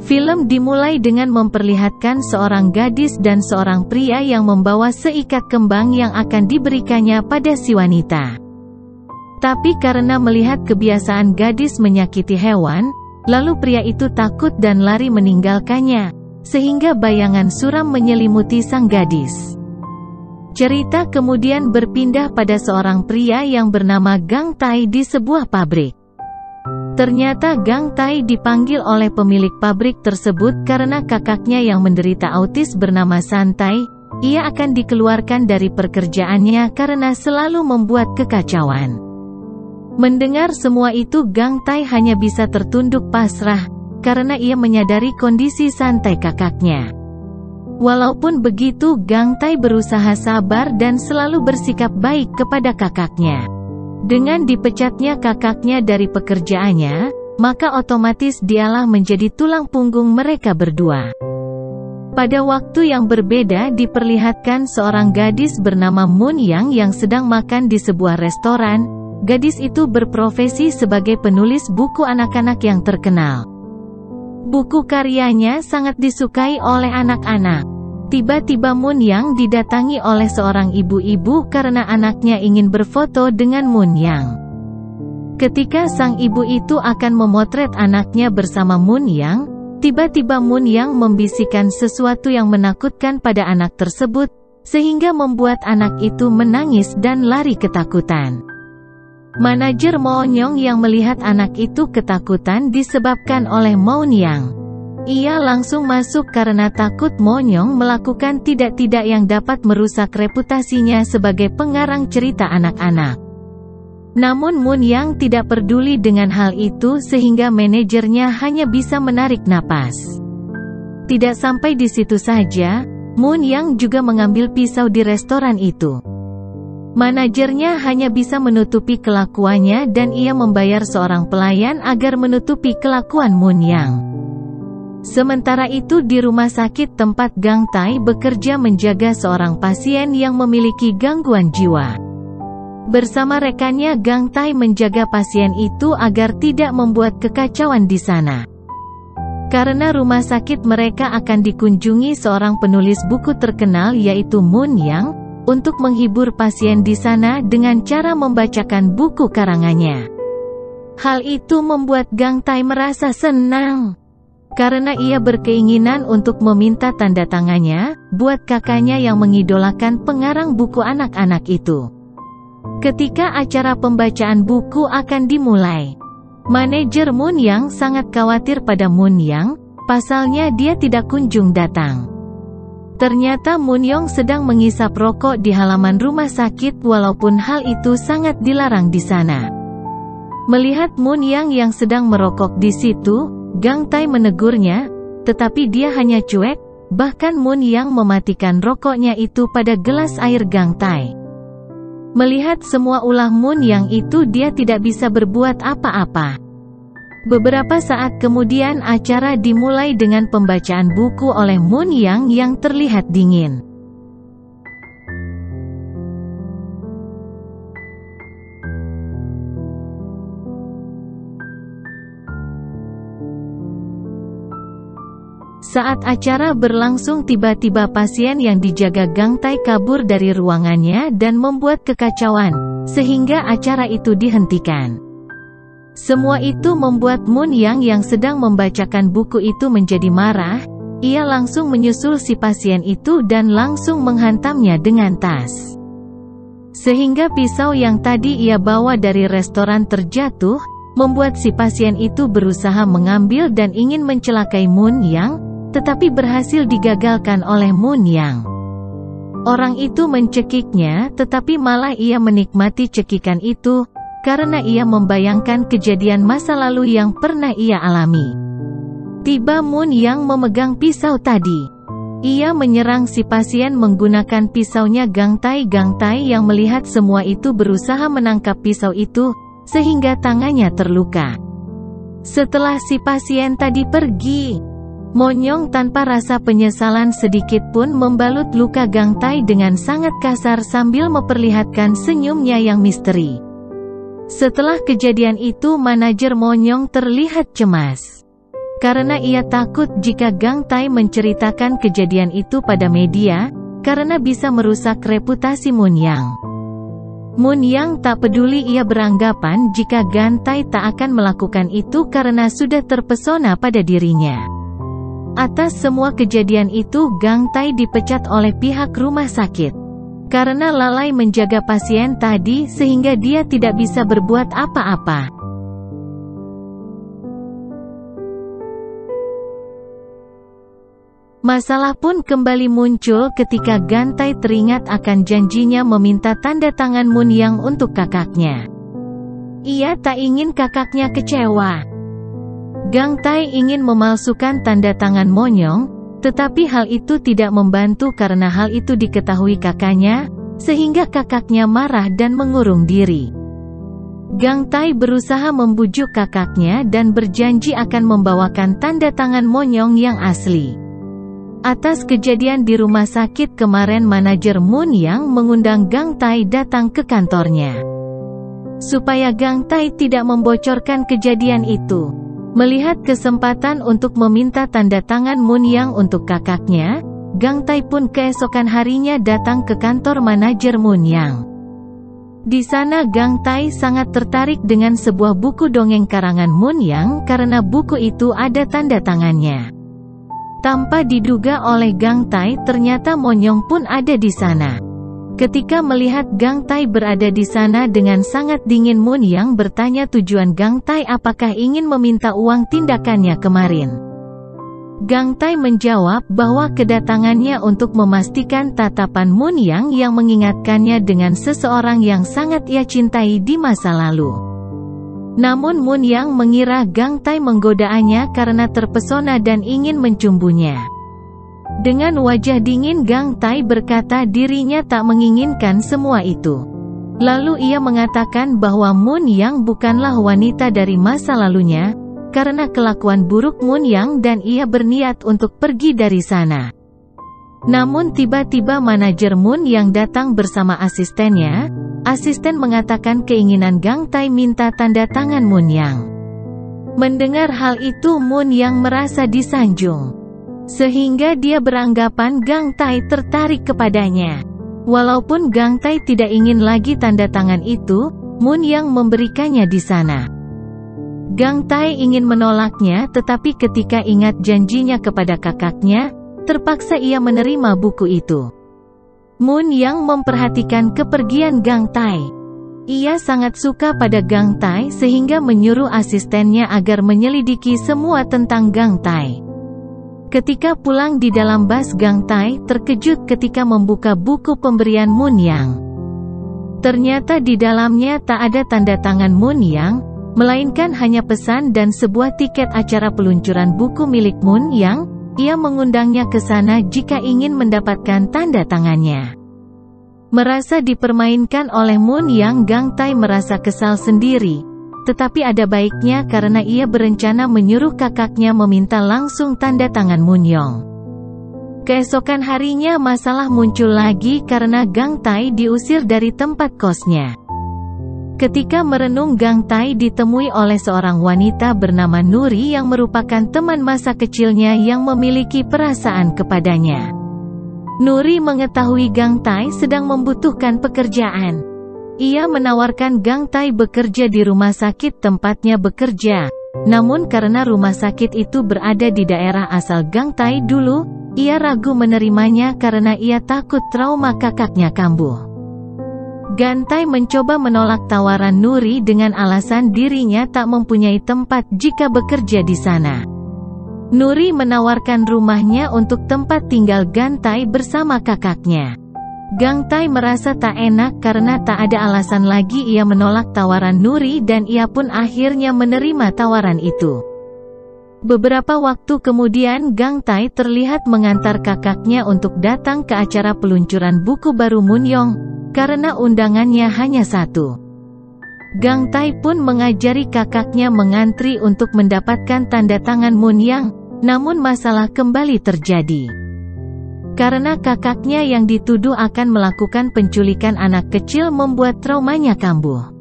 Film dimulai dengan memperlihatkan seorang gadis dan seorang pria yang membawa seikat kembang yang akan diberikannya pada si wanita. Tapi karena melihat kebiasaan gadis menyakiti hewan, lalu pria itu takut dan lari meninggalkannya, sehingga bayangan suram menyelimuti sang gadis. Cerita kemudian berpindah pada seorang pria yang bernama Gang Tai di sebuah pabrik. Ternyata Gang Tai dipanggil oleh pemilik pabrik tersebut karena kakaknya yang menderita autis bernama Santai. Ia akan dikeluarkan dari pekerjaannya karena selalu membuat kekacauan. Mendengar semua itu, Gang Tai hanya bisa tertunduk pasrah, karena ia menyadari kondisi Santai kakaknya. Walaupun begitu, Gang Tai berusaha sabar dan selalu bersikap baik kepada kakaknya. Dengan dipecatnya kakaknya dari pekerjaannya, maka otomatis dialah menjadi tulang punggung mereka berdua. Pada waktu yang berbeda diperlihatkan seorang gadis bernama Moon yang sedang makan di sebuah restoran. Gadis itu berprofesi sebagai penulis buku anak-anak yang terkenal. Buku karyanya sangat disukai oleh anak-anak. Tiba-tiba Moon didatangi oleh seorang ibu-ibu karena anaknya ingin berfoto dengan Moon. Ketika sang ibu itu akan memotret anaknya bersama Moon, tiba-tiba Moon membisikkan sesuatu yang menakutkan pada anak tersebut, sehingga membuat anak itu menangis dan lari ketakutan. Manajer Moonyong yang melihat anak itu ketakutan disebabkan oleh Moon. Ia langsung masuk karena takut Moonyong melakukan tidak-tidak yang dapat merusak reputasinya sebagai pengarang cerita anak-anak. Namun Moon tidak peduli dengan hal itu sehingga manajernya hanya bisa menarik napas. Tidak sampai di situ saja, Moon juga mengambil pisau di restoran itu. Manajernya hanya bisa menutupi kelakuannya dan ia membayar seorang pelayan agar menutupi kelakuan Moon. Sementara itu di rumah sakit tempat Gang Tai bekerja menjaga seorang pasien yang memiliki gangguan jiwa. Bersama rekannya Gang Tai menjaga pasien itu agar tidak membuat kekacauan di sana. Karena rumah sakit mereka akan dikunjungi seorang penulis buku terkenal yaitu Moon untuk menghibur pasien di sana dengan cara membacakan buku karangannya. Hal itu membuat Gang Tai merasa senang. Karena ia berkeinginan untuk meminta tanda tangannya, buat kakaknya yang mengidolakan pengarang buku anak-anak itu. Ketika acara pembacaan buku akan dimulai, manajer Moon sangat khawatir pada Moon pasalnya dia tidak kunjung datang. Ternyata Moon sedang mengisap rokok di halaman rumah sakit walaupun hal itu sangat dilarang di sana. Melihat Moon yang sedang merokok di situ, Gang Tai menegurnya, tetapi dia hanya cuek, bahkan Moon mematikan rokoknya itu pada gelas air Gang Tai. Melihat semua ulah Moon itu dia tidak bisa berbuat apa-apa. Beberapa saat kemudian acara dimulai dengan pembacaan buku oleh Moon yang terlihat dingin. Saat acara berlangsung tiba-tiba pasien yang dijaga Gang Tai kabur dari ruangannya dan membuat kekacauan, sehingga acara itu dihentikan. Semua itu membuat Moon yang sedang membacakan buku itu menjadi marah. Ia langsung menyusul si pasien itu dan langsung menghantamnya dengan tas. Sehingga pisau yang tadi ia bawa dari restoran terjatuh, membuat si pasien itu berusaha mengambil dan ingin mencelakai Moon tetapi berhasil digagalkan oleh Moon. Orang itu mencekiknya, tetapi malah ia menikmati cekikan itu, karena ia membayangkan kejadian masa lalu yang pernah ia alami. Tiba Moon memegang pisau tadi. Ia menyerang si pasien menggunakan pisaunya Gang Tai. Gang Tai yang melihat semua itu berusaha menangkap pisau itu, sehingga tangannya terluka. Setelah si pasien tadi pergi, Moonyong tanpa rasa penyesalan sedikit pun membalut luka Gang Tai dengan sangat kasar sambil memperlihatkan senyumnya yang misteri. Setelah kejadian itu manajer Moonyong terlihat cemas. Karena ia takut jika Gang Tai menceritakan kejadian itu pada media, karena bisa merusak reputasi Mun Yang. Mun Yang tak peduli, ia beranggapan jika Gang Tai tak akan melakukan itu karena sudah terpesona pada dirinya. Atas semua kejadian itu Gang Tai dipecat oleh pihak rumah sakit. Karena lalai menjaga pasien tadi sehingga dia tidak bisa berbuat apa-apa. Masalah pun kembali muncul ketika Gang Tai teringat akan janjinya meminta tanda tangan Mun Yang untuk kakaknya. Ia tak ingin kakaknya kecewa. Gang Tai ingin memalsukan tanda tangan Monyong, tetapi hal itu tidak membantu karena hal itu diketahui kakaknya, sehingga kakaknya marah dan mengurung diri. Gang Tai berusaha membujuk kakaknya dan berjanji akan membawakan tanda tangan Monyong yang asli. Atas kejadian di rumah sakit kemarin, manajer Mun Yang mengundang Gang Tai datang ke kantornya. Supaya Gang Tai tidak membocorkan kejadian itu. Melihat kesempatan untuk meminta tanda tangan Mun Yang untuk kakaknya, Gang Tai pun keesokan harinya datang ke kantor manajer Mun Yang. Di sana Gang Tai sangat tertarik dengan sebuah buku dongeng karangan Mun Yang karena buku itu ada tanda tangannya. Tanpa diduga oleh Gang Tai, ternyata Monyong pun ada di sana. Ketika melihat Gang Tai berada di sana dengan sangat dingin, Mun Yang bertanya tujuan Gang Tai apakah ingin meminta uang tindakannya kemarin. Gang Tai menjawab bahwa kedatangannya untuk memastikan tatapan Mun Yang yang mengingatkannya dengan seseorang yang sangat ia cintai di masa lalu. Namun Mun Yang mengira Gang Tai menggodaannya karena terpesona dan ingin mencumbunya. Dengan wajah dingin Gang Tai berkata dirinya tak menginginkan semua itu. Lalu ia mengatakan bahwa Mun Yang bukanlah wanita dari masa lalunya, karena kelakuan buruk Mun Yang dan ia berniat untuk pergi dari sana. Namun tiba-tiba manajer Mun Yang datang bersama asistennya. Asisten mengatakan keinginan Gang Tai minta tanda tangan Mun Yang. Mendengar hal itu Mun Yang merasa disanjung. Sehingga dia beranggapan Gang Tai tertarik kepadanya. Walaupun Gang Tai tidak ingin lagi tanda tangan itu, Mun Yang memberikannya di sana. Gang Tai ingin menolaknya, tetapi ketika ingat janjinya kepada kakaknya, terpaksa ia menerima buku itu. Mun Yang memperhatikan kepergian Gang Tai. Ia sangat suka pada Gang Tai sehingga menyuruh asistennya agar menyelidiki semua tentang Gang Tai. Ketika pulang di dalam bus, Gang Tai terkejut ketika membuka buku pemberian Mun Yang. Ternyata di dalamnya tak ada tanda tangan Mun Yang, melainkan hanya pesan dan sebuah tiket acara peluncuran buku milik Mun Yang. Ia mengundangnya ke sana jika ingin mendapatkan tanda tangannya. Merasa dipermainkan oleh Mun Yang, Gang Tai merasa kesal sendiri. Tetapi ada baiknya karena ia berencana menyuruh kakaknya meminta langsung tanda tangan Mun Yang. Keesokan harinya masalah muncul lagi karena Gang Tai diusir dari tempat kosnya. Ketika merenung, Gang Tai ditemui oleh seorang wanita bernama Nuri yang merupakan teman masa kecilnya yang memiliki perasaan kepadanya. Nuri mengetahui Gang Tai sedang membutuhkan pekerjaan. Ia menawarkan Gang Tai bekerja di rumah sakit tempatnya bekerja. Namun karena rumah sakit itu berada di daerah asal Gang Tai dulu, ia ragu menerimanya karena ia takut trauma kakaknya kambuh. Gang Tai mencoba menolak tawaran Nuri dengan alasan dirinya tak mempunyai tempat jika bekerja di sana. Nuri menawarkan rumahnya untuk tempat tinggal Gang Tai bersama kakaknya. Gang Tai merasa tak enak karena tak ada alasan lagi ia menolak tawaran Nuri dan ia pun akhirnya menerima tawaran itu. Beberapa waktu kemudian Gang Tai terlihat mengantar kakaknya untuk datang ke acara peluncuran buku baru Mun Yang, karena undangannya hanya satu. Gang Tai pun mengajari kakaknya mengantri untuk mendapatkan tanda tangan Mun Yang, namun masalah kembali terjadi. Karena kakaknya yang dituduh akan melakukan penculikan anak kecil membuat traumanya kambuh.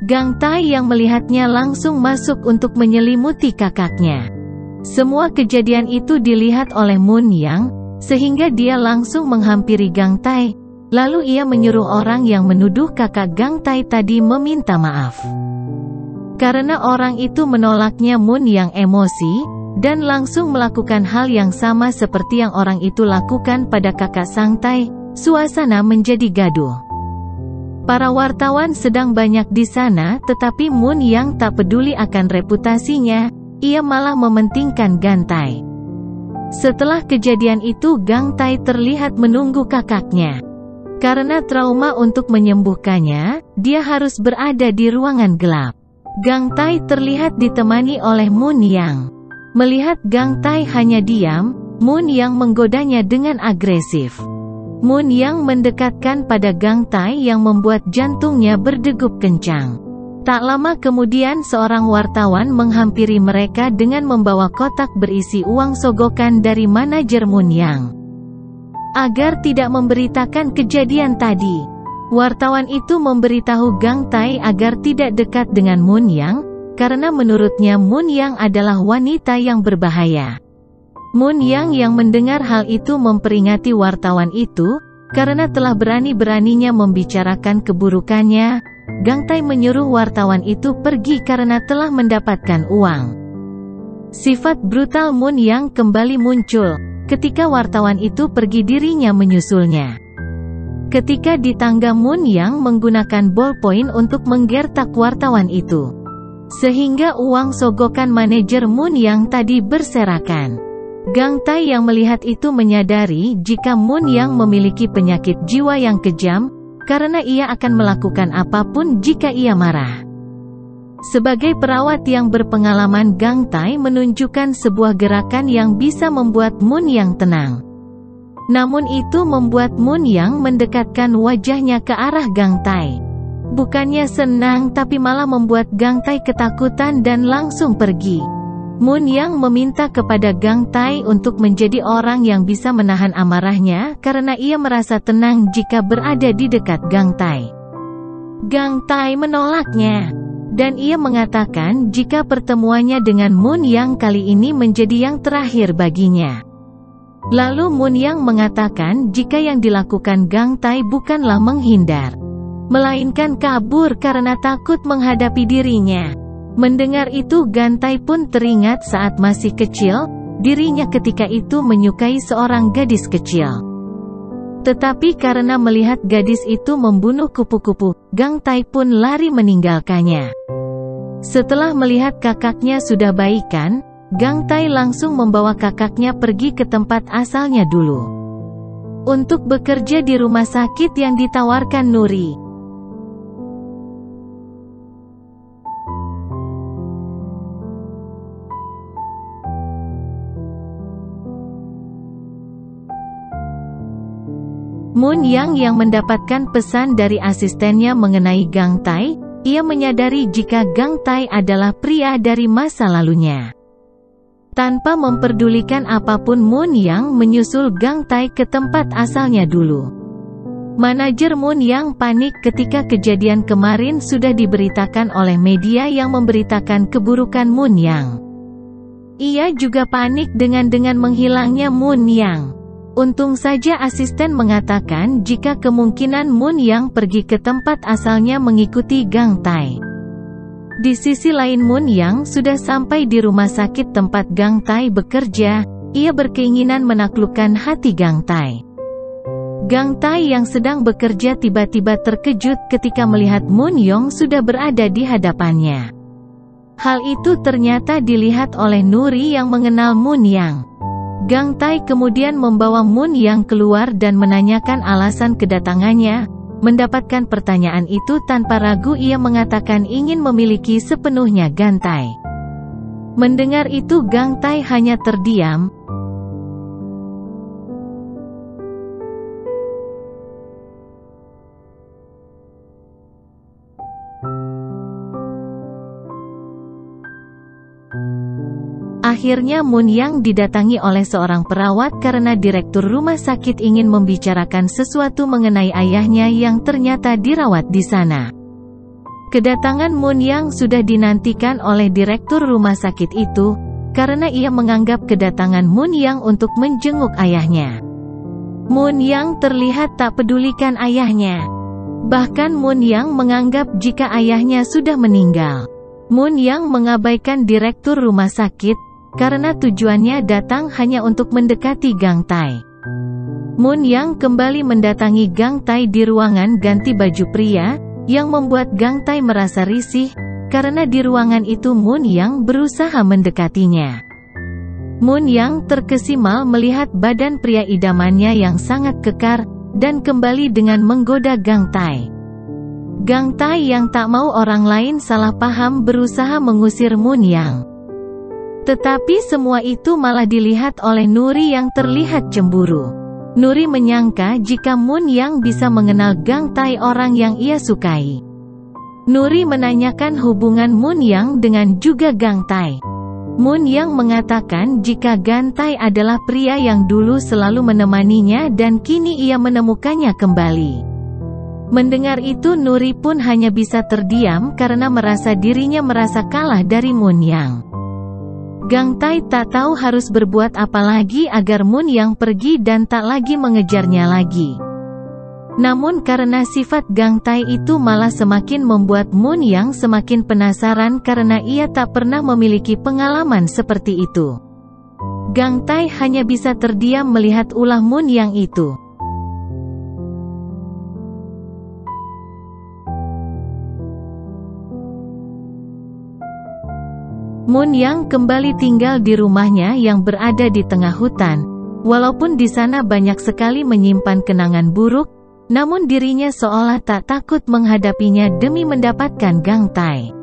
Gang Tai yang melihatnya langsung masuk untuk menyelimuti kakaknya. Semua kejadian itu dilihat oleh Moon Yang, sehingga dia langsung menghampiri Gang Tai. Lalu ia menyuruh orang yang menuduh kakak Gang Tai tadi meminta maaf. Karena orang itu menolaknya, Moon Yang emosi, dan langsung melakukan hal yang sama seperti yang orang itu lakukan pada kakak Sang Tai. Suasana menjadi gaduh. Para wartawan sedang banyak di sana, tetapi Moon Yang tak peduli akan reputasinya, ia malah mementingkan Gang Tai. Setelah kejadian itu, Gang Tai terlihat menunggu kakaknya. Karena trauma, untuk menyembuhkannya, dia harus berada di ruangan gelap. Gang Tai terlihat ditemani oleh Moon Yang. Melihat Gang Tai hanya diam, Moon Yang menggodanya dengan agresif. Moon Yang mendekatkan pada Gang Tai yang membuat jantungnya berdegup kencang. Tak lama kemudian seorang wartawan menghampiri mereka dengan membawa kotak berisi uang sogokan dari manajer Moon Yang. Agar tidak memberitakan kejadian tadi, wartawan itu memberitahu Gang Tai agar tidak dekat dengan Moon Yang, karena menurutnya Moon Yang adalah wanita yang berbahaya. Moon Yang yang mendengar hal itu memperingati wartawan itu, karena telah berani-beraninya membicarakan keburukannya. Gang Tai menyuruh wartawan itu pergi karena telah mendapatkan uang. Sifat brutal Moon Yang kembali muncul. Ketika wartawan itu pergi, dirinya menyusulnya. Ketika di tangga, Moon Yang menggunakan ballpoint untuk menggertak wartawan itu, sehingga uang sogokan manajer Moon Yang tadi berserakan. Gang Tai yang melihat itu menyadari jika Moon Yang memiliki penyakit jiwa yang kejam, karena ia akan melakukan apapun jika ia marah. Sebagai perawat yang berpengalaman, Gang Tai menunjukkan sebuah gerakan yang bisa membuat Moon Yang tenang. Namun itu membuat Moon Yang mendekatkan wajahnya ke arah Gang Tai. Bukannya senang, tapi malah membuat Gang Tai ketakutan dan langsung pergi. Moon Yang meminta kepada Gang Tai untuk menjadi orang yang bisa menahan amarahnya, karena ia merasa tenang jika berada di dekat Gang Tai. Gang Tai menolaknya, dan ia mengatakan jika pertemuannya dengan Moon Yang kali ini menjadi yang terakhir baginya. Lalu Moon Yang mengatakan jika yang dilakukan Gang Tai bukanlah menghindar, melainkan kabur karena takut menghadapi dirinya. Mendengar itu, Gang Tai pun teringat saat masih kecil, dirinya ketika itu menyukai seorang gadis kecil. Tetapi karena melihat gadis itu membunuh kupu-kupu, Gang Tai pun lari meninggalkannya. Setelah melihat kakaknya sudah baikan, Gang Tai langsung membawa kakaknya pergi ke tempat asalnya dulu, untuk bekerja di rumah sakit yang ditawarkan Nuri. Moon Yang mendapatkan pesan dari asistennya mengenai Gang Tai, ia menyadari jika Gang Tai adalah pria dari masa lalunya. Tanpa memperdulikan apapun, Moon Yang menyusul Gang Tai ke tempat asalnya dulu. Manajer Moon Yang panik ketika kejadian kemarin sudah diberitakan oleh media yang memberitakan keburukan Moon Yang. Ia juga panik dengan menghilangnya Moon Yang. Untung saja asisten mengatakan jika kemungkinan Moon Yang pergi ke tempat asalnya mengikuti Gang Tai. Di sisi lain, Moon Yang sudah sampai di rumah sakit tempat Gang Tai bekerja. Ia berkeinginan menaklukkan hati Gang Tai. Gang Tai yang sedang bekerja tiba-tiba terkejut ketika melihat Moon Yang sudah berada di hadapannya. Hal itu ternyata dilihat oleh Nuri yang mengenal Moon Yang. Gang Tai kemudian membawa Moon Yang keluar dan menanyakan alasan kedatangannya. Mendapatkan pertanyaan itu tanpa ragu, ia mengatakan ingin memiliki sepenuhnya Gang Tai. Mendengar itu, Gang Tai hanya terdiam. Akhirnya Moon Yang didatangi oleh seorang perawat karena direktur rumah sakit ingin membicarakan sesuatu mengenai ayahnya yang ternyata dirawat di sana. Kedatangan Moon Yang sudah dinantikan oleh direktur rumah sakit itu. karena ia menganggap kedatangan Mun Yang untuk menjenguk ayahnya. Mun Yang terlihat tak pedulikan ayahnya. Bahkan Mun Yang menganggap jika ayahnya sudah meninggal. Mun Yang mengabaikan direktur rumah sakit, karena tujuannya datang hanya untuk mendekati Gang Tai. Mun Yang kembali mendatangi Gang Tai di ruangan ganti baju pria, yang membuat Gang Tai merasa risih, karena di ruangan itu Mun Yang berusaha mendekatinya. Mun Yang terkesima melihat badan pria idamannya yang sangat kekar, dan kembali dengan menggoda Gang Tai. Gang Tai yang tak mau orang lain salah paham berusaha mengusir Mun Yang. Tetapi semua itu malah dilihat oleh Nuri yang terlihat cemburu. Nuri menyangka jika Mun Yang bisa mengenal Gang Tai, orang yang ia sukai. Nuri menanyakan hubungan Mun Yang dengan juga Gang Tai. Mun Yang mengatakan jika Gang Tai adalah pria yang dulu selalu menemaninya dan kini ia menemukannya kembali. Mendengar itu Nuri pun hanya bisa terdiam karena merasa dirinya merasa kalah dari Mun Yang. Gang Tai tak tahu harus berbuat apa lagi agar Mun Yang pergi dan tak lagi mengejarnya lagi. Namun karena sifat Gang Tai itu malah semakin membuat Mun Yang semakin penasaran karena ia tak pernah memiliki pengalaman seperti itu. Gang Tai hanya bisa terdiam melihat ulah Mun Yang itu. Mun Yang kembali tinggal di rumahnya yang berada di tengah hutan. Walaupun di sana banyak sekali menyimpan kenangan buruk, namun dirinya seolah tak takut menghadapinya demi mendapatkan Gang Tai.